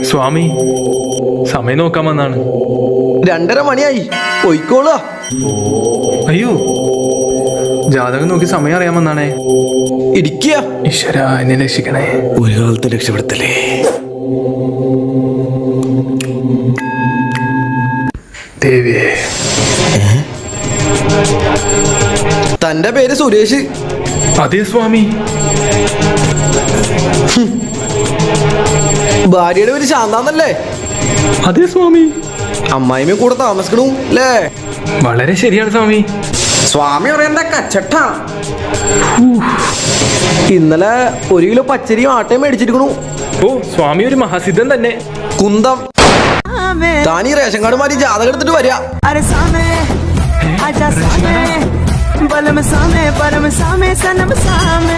സ്വാമി, സമയം നോക്കാൻ വന്നാണ്. 2:30 മണിയായി, പോയിക്കോളാ. അയ്യോ, ജാതകം നോക്കി സമയം അറിയാൻ വന്നാണേ. ഇരിക്കുക. ഈശ്വര, എന്നെ രക്ഷിക്കണേ. ഒരു കാലത്ത് രക്ഷപ്പെടുത്തല്ലേ. ദേവിയെ. തന്റെ പേര് സുരേഷ്? അതെ സ്വാമി. ഭാര്യയുടെ പേര് ശാന്താന്നല്ലേ? അതെ സ്വാമി. അമ്മായിമ്മ കൂടെ താമസിക്കണു അല്ലേ? വളരെ ശരിയാണ് സ്വാമി. സ്വാമി പറയണ്ട കച്ചട്ട. ഇന്നലെ 1 കിലോ പച്ചരിയും ആട്ടയും മേടിച്ചിരിക്കണു. ഓ, സ്വാമി ഒരു മഹാസിദ്ധൻ തന്നെ. കുന്തം. താൻ ഈ റേഷൻ കാർഡ് മാറ്റി ജാതകം എടുത്തിട്ട് വരിക.